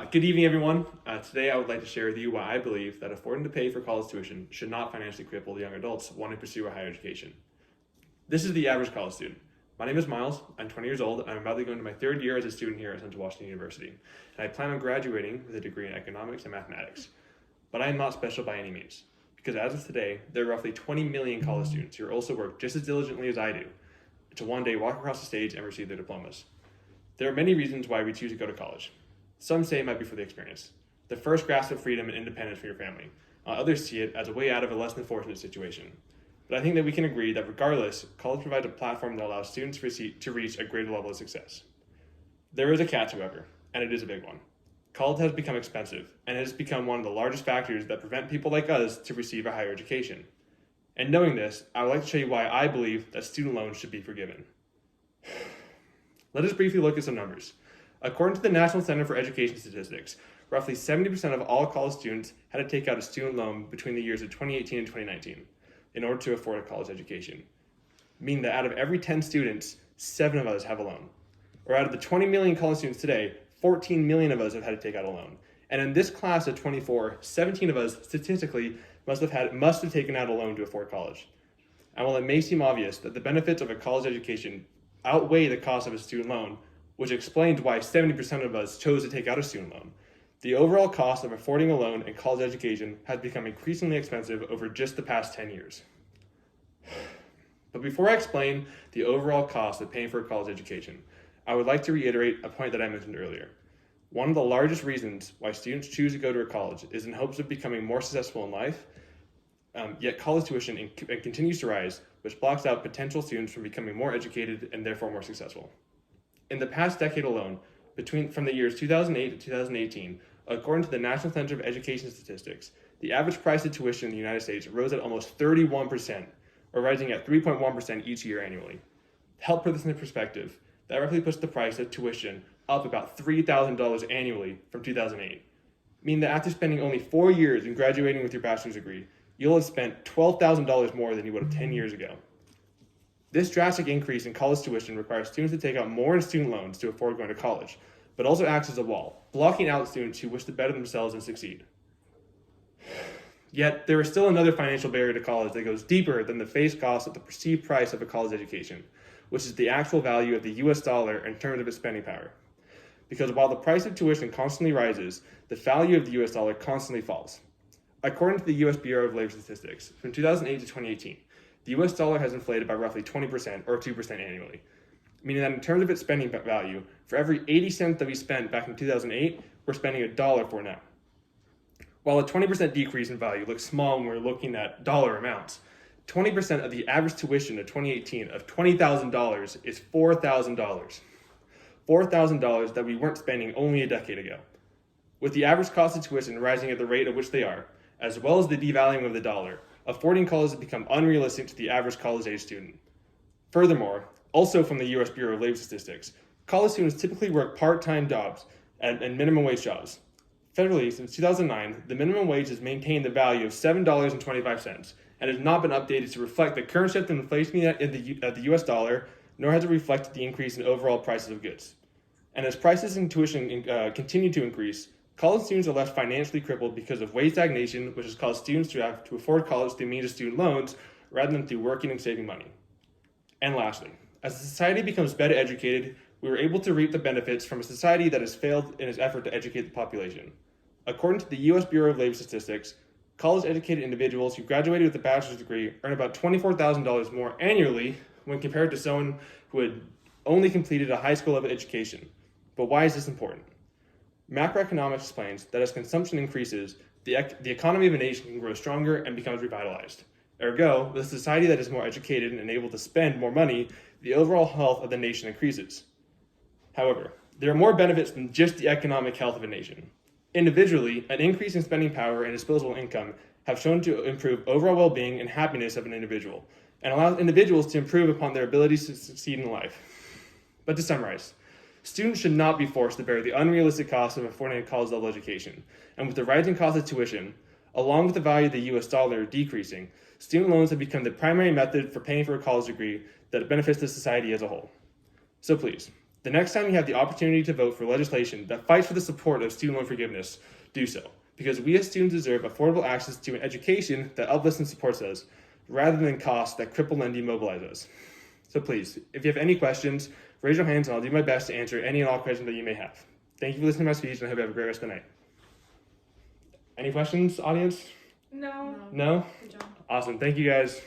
Good evening, everyone. Today I would like to share with you why I believe that affording to pay for college tuition should not financially cripple the young adults wanting to pursue a higher education. This is the average college student. My name is Miles, I'm 20 years old, and I'm about to go into my third year as a student here at Central Washington University, and I plan on graduating with a degree in economics and mathematics. But I am not special by any means, because as of today, there are roughly 20 million college students who also work just as diligently as I do to one day walk across the stage and receive their diplomas. There are many reasons why we choose to go to college. Some say it might be for the experience, the first grasp of freedom and independence for your family. Others see it as a way out of a less than fortunate situation. But I think that we can agree that regardless, college provides a platform that allows students to reach a greater level of success. There is a catch, however, and it is a big one. College has become expensive, and it has become one of the largest factors that prevent people like us to receive a higher education. And knowing this, I would like to show you why I believe that student loans should be forgiven. Let us briefly look at some numbers. According to the National Center for Education Statistics, roughly 70% of all college students had to take out a student loan between the years of 2018 and 2019 in order to afford a college education, meaning that out of every 10 students, 7 of us have a loan. Or out of the 20 million college students today, 14 million of us have had to take out a loan. And in this class of 24, 17 of us statistically must have taken out a loan to afford college. And while it may seem obvious that the benefits of a college education outweigh the cost of a student loan, which explains why 70% of us chose to take out a student loan, the overall cost of affording a loan in college education has become increasingly expensive over just the past 10 years. But before I explain the overall cost of paying for a college education, I would like to reiterate a point that I mentioned earlier. One of the largest reasons why students choose to go to a college is in hopes of becoming more successful in life, yet college tuition continues to rise, which blocks out potential students from becoming more educated and therefore more successful. In the past decade alone, from the years 2008 to 2018, according to the National Center for Education Statistics, the average price of tuition in the United States rose at almost 31%, or rising at 3.1% each year annually. To help put this into perspective, that roughly puts the price of tuition up about $3,000 annually from 2008, meaning that after spending only 4 years in graduating with your bachelor's degree, you'll have spent $12,000 more than you would have 10 years ago. This drastic increase in college tuition requires students to take out more in student loans to afford going to college, but also acts as a wall, blocking out students who wish to better themselves and succeed. Yet, there is still another financial barrier to college that goes deeper than the face cost of the perceived price of a college education, which is the actual value of the US dollar in terms of its spending power. Because while the price of tuition constantly rises, the value of the US dollar constantly falls. According to the US Bureau of Labor Statistics, from 2008 to 2018, the US dollar has inflated by roughly 20% or 2% annually, meaning that in terms of its spending value, for every 80 cents that we spent back in 2008, we're spending $1 for now. While a 20% decrease in value looks small when we're looking at dollar amounts, 20% of the average tuition of 2018 of $20,000 is $4,000. $4,000 that we weren't spending only a decade ago. With the average cost of tuition rising at the rate at which they are, as well as the devaluing of the dollar, affording college has become unrealistic to the average college-age student. Furthermore, also from the U.S. Bureau of Labor Statistics, college students typically work part-time jobs and minimum wage jobs. Federally, since 2009, the minimum wage has maintained the value of $7.25 and has not been updated to reflect the current shift in inflation in the U.S. dollar, nor has it reflected the increase in overall prices of goods. And as prices and tuition continue to increase, college students are left financially crippled because of wage stagnation, which has caused students to have to afford college through means of student loans rather than through working and saving money. And lastly, as society becomes better educated, we are able to reap the benefits from a society that has failed in its effort to educate the population. According to the U.S. Bureau of Labor Statistics, college-educated individuals who graduated with a bachelor's degree earn about $24,000 more annually when compared to someone who had only completed a high school level education. But why is this important? Macroeconomics explains that as consumption increases, the economy of a nation can grow stronger and becomes revitalized. Ergo, with a society that is more educated and able to spend more money, the overall health of the nation increases. However, there are more benefits than just the economic health of a nation. Individually, an increase in spending power and disposable income have shown to improve overall well-being and happiness of an individual, and allow individuals to improve upon their abilities to succeed in life. But to summarize, students should not be forced to bear the unrealistic cost of affording a college-level education, and with the rising cost of tuition, along with the value of the US dollar decreasing, student loans have become the primary method for paying for a college degree that benefits the society as a whole. So please, The next time you have the opportunity to vote for legislation that fights for the support of student loan forgiveness, do so. Because we as students deserve affordable access to an education that uplifts and supports us, rather than costs that cripple and demobilize us. So please, if you have any questions, raise your hands and I'll do my best to answer any and all questions that you may have. Thank you for listening to my speech and I hope you have a great rest of the night. Any questions, audience? No. No? Good job. Awesome. Thank you guys.